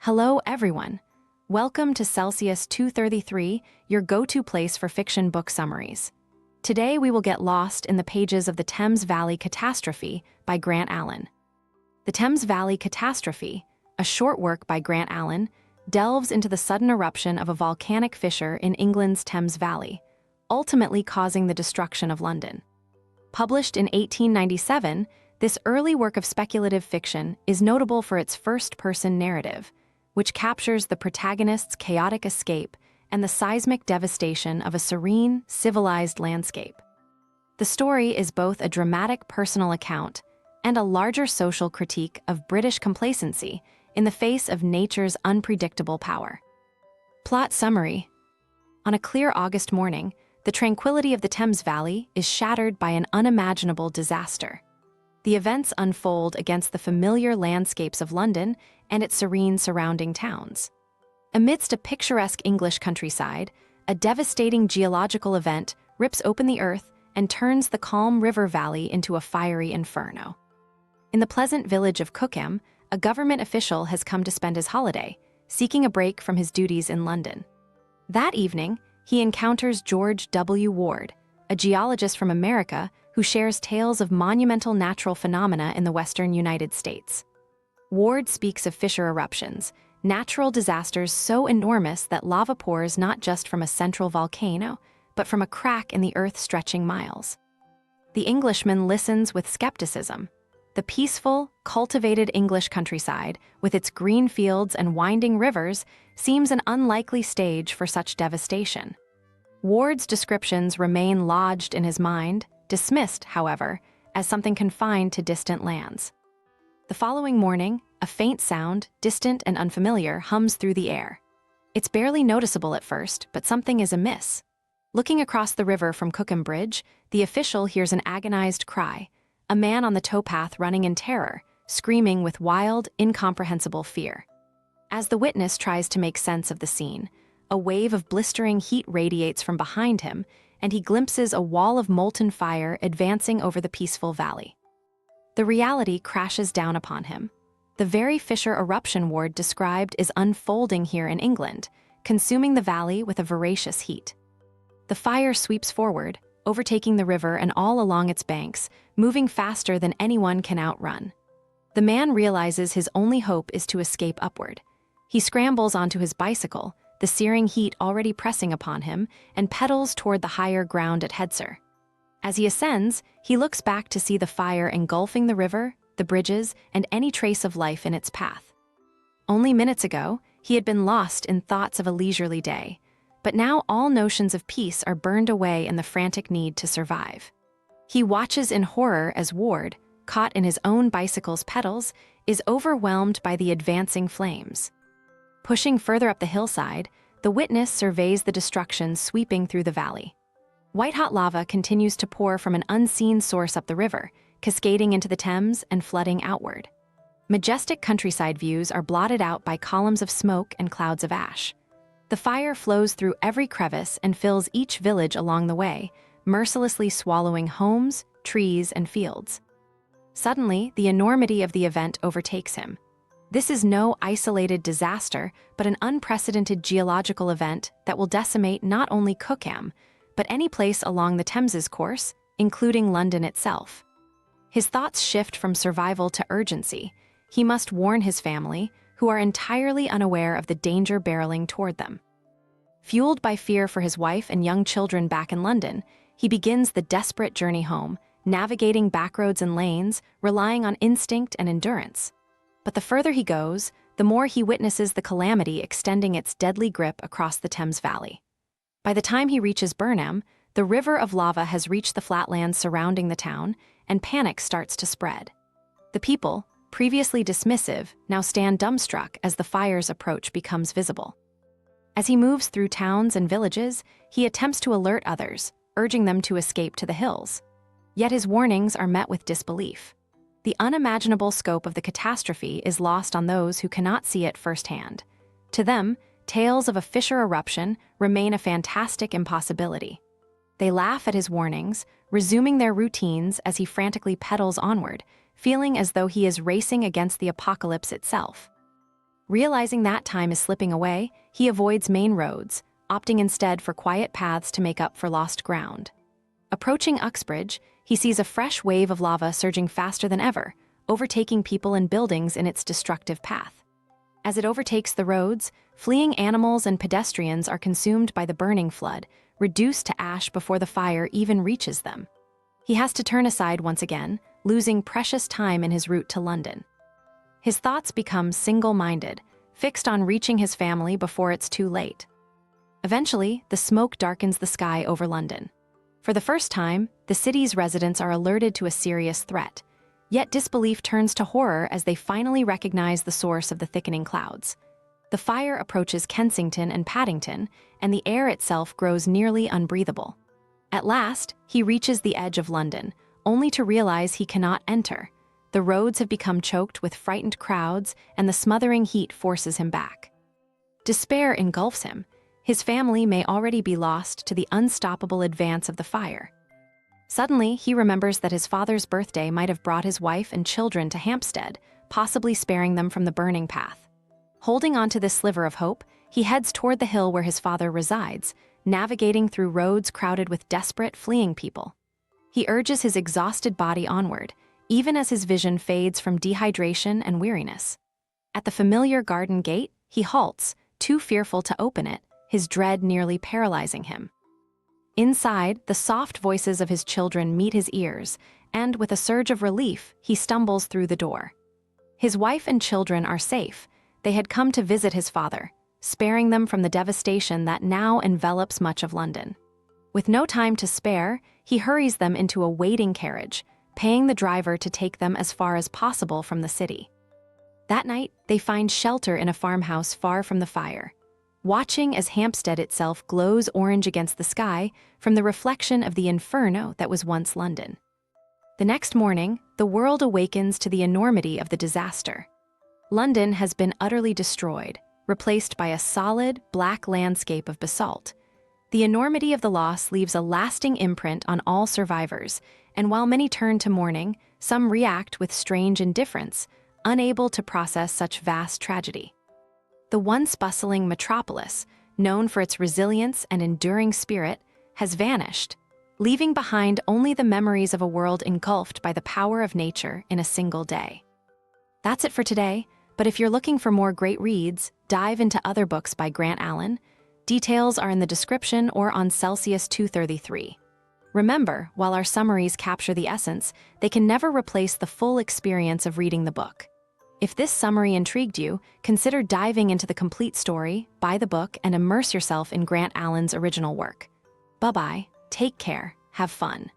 Hello, everyone. Welcome to Celsius 233, your go-to place for fiction book summaries. Today, we will get lost in the pages of the Thames Valley Catastrophe by Grant Allen. The Thames Valley Catastrophe, a short work by Grant Allen, delves into the sudden eruption of a volcanic fissure in England's Thames Valley, ultimately causing the destruction of London. Published in 1897, this early work of speculative fiction is notable for its first-person narrative, which captures the protagonist's chaotic escape and the seismic devastation of a serene, civilized landscape. The story is both a dramatic personal account and a larger social critique of British complacency in the face of nature's unpredictable power. Plot summary. On a clear August morning, the tranquility of the Thames Valley is shattered by an unimaginable disaster. The events unfold against the familiar landscapes of London and its serene surrounding towns. Amidst a picturesque English countryside, a devastating geological event rips open the earth and turns the calm river valley into a fiery inferno. In the pleasant village of Cookham, a government official has come to spend his holiday, seeking a break from his duties in London. That evening, he encounters George W. Ward, a geologist from America who shares tales of monumental natural phenomena in the western United States. Ward speaks of fissure eruptions, natural disasters so enormous that lava pours not just from a central volcano, but from a crack in the earth stretching miles. The Englishman listens with skepticism. The peaceful, cultivated English countryside, with its green fields and winding rivers, seems an unlikely stage for such devastation. Ward's descriptions remain lodged in his mind, dismissed, however, as something confined to distant lands. The following morning, a faint sound, distant and unfamiliar, hums through the air. It's barely noticeable at first, but something is amiss. Looking across the river from Cookham Bridge, the official hears an agonized cry, a man on the towpath running in terror, screaming with wild, incomprehensible fear. As the witness tries to make sense of the scene, a wave of blistering heat radiates from behind him, and he glimpses a wall of molten fire advancing over the peaceful valley. The reality crashes down upon him. The very fissure eruption Ward described is unfolding here in England, consuming the valley with a voracious heat. The fire sweeps forward, overtaking the river and all along its banks, moving faster than anyone can outrun. The man realizes his only hope is to escape upward. He scrambles onto his bicycle, the searing heat already pressing upon him, and pedals toward the higher ground at Headser. As he ascends, he looks back to see the fire engulfing the river, the bridges, and any trace of life in its path. Only minutes ago, he had been lost in thoughts of a leisurely day, but now all notions of peace are burned away in the frantic need to survive. He watches in horror as Ward, caught in his own bicycle's pedals, is overwhelmed by the advancing flames. Pushing further up the hillside, the witness surveys the destruction sweeping through the valley. White-hot lava continues to pour from an unseen source up the river, cascading into the Thames and flooding outward. Majestic countryside views are blotted out by columns of smoke and clouds of ash. The fire flows through every crevice and fills each village along the way, mercilessly swallowing homes, trees, and fields. Suddenly, the enormity of the event overtakes him. This is no isolated disaster, but an unprecedented geological event that will decimate not only Cookham, but any place along the Thames's course, including London itself. His thoughts shift from survival to urgency. He must warn his family, who are entirely unaware of the danger barreling toward them. Fueled by fear for his wife and young children back in London, he begins the desperate journey home, navigating backroads and lanes, relying on instinct and endurance. But the further he goes, the more he witnesses the calamity extending its deadly grip across the Thames Valley. By the time he reaches Burnham, the river of lava has reached the flatlands surrounding the town, and panic starts to spread. The people, previously dismissive, now stand dumbstruck as the fire's approach becomes visible. As he moves through towns and villages, he attempts to alert others, urging them to escape to the hills. Yet his warnings are met with disbelief. The unimaginable scope of the catastrophe is lost on those who cannot see it firsthand. To them, tales of a fissure eruption remain a fantastic impossibility. They laugh at his warnings, resuming their routines as he frantically pedals onward, feeling as though he is racing against the apocalypse itself. Realizing that time is slipping away, he avoids main roads, opting instead for quiet paths to make up for lost ground. Approaching Uxbridge, he sees a fresh wave of lava surging faster than ever, overtaking people and buildings in its destructive path. As it overtakes the roads, fleeing animals and pedestrians are consumed by the burning flood, reduced to ash before the fire even reaches them. He has to turn aside once again, losing precious time in his route to London. His thoughts become single-minded, fixed on reaching his family before it's too late. Eventually, the smoke darkens the sky over London. For the first time, the city's residents are alerted to a serious threat, yet disbelief turns to horror as they finally recognize the source of the thickening clouds. The fire approaches Kensington and Paddington, and the air itself grows nearly unbreathable. At last, he reaches the edge of London, only to realize he cannot enter. The roads have become choked with frightened crowds, and the smothering heat forces him back. Despair engulfs him. His family may already be lost to the unstoppable advance of the fire. Suddenly, he remembers that his father's birthday might have brought his wife and children to Hampstead, possibly sparing them from the burning path. Holding on to this sliver of hope, he heads toward the hill where his father resides, navigating through roads crowded with desperate, fleeing people. He urges his exhausted body onward, even as his vision fades from dehydration and weariness. At the familiar garden gate, he halts, too fearful to open it, his dread nearly paralyzing him. Inside, the soft voices of his children meet his ears, and with a surge of relief, he stumbles through the door. His wife and children are safe. They had come to visit his father, sparing them from the devastation that now envelops much of London. With no time to spare, he hurries them into a waiting carriage, paying the driver to take them as far as possible from the city. That night, they find shelter in a farmhouse far from the fire, watching as Hampstead itself glows orange against the sky from the reflection of the inferno that was once London. The next morning, the world awakens to the enormity of the disaster. London has been utterly destroyed, replaced by a solid, black landscape of basalt. The enormity of the loss leaves a lasting imprint on all survivors, and while many turn to mourning, some react with strange indifference, unable to process such vast tragedy. The once bustling metropolis, known for its resilience and enduring spirit, has vanished, leaving behind only the memories of a world engulfed by the power of nature in a single day. That's it for today, but if you're looking for more great reads, dive into other books by Grant Allen. Details are in the description or on Celsius 233. Remember, while our summaries capture the essence, they can never replace the full experience of reading the book. If this summary intrigued you, consider diving into the complete story, buy the book, and immerse yourself in Grant Allen's original work. Bye-bye, take care, have fun.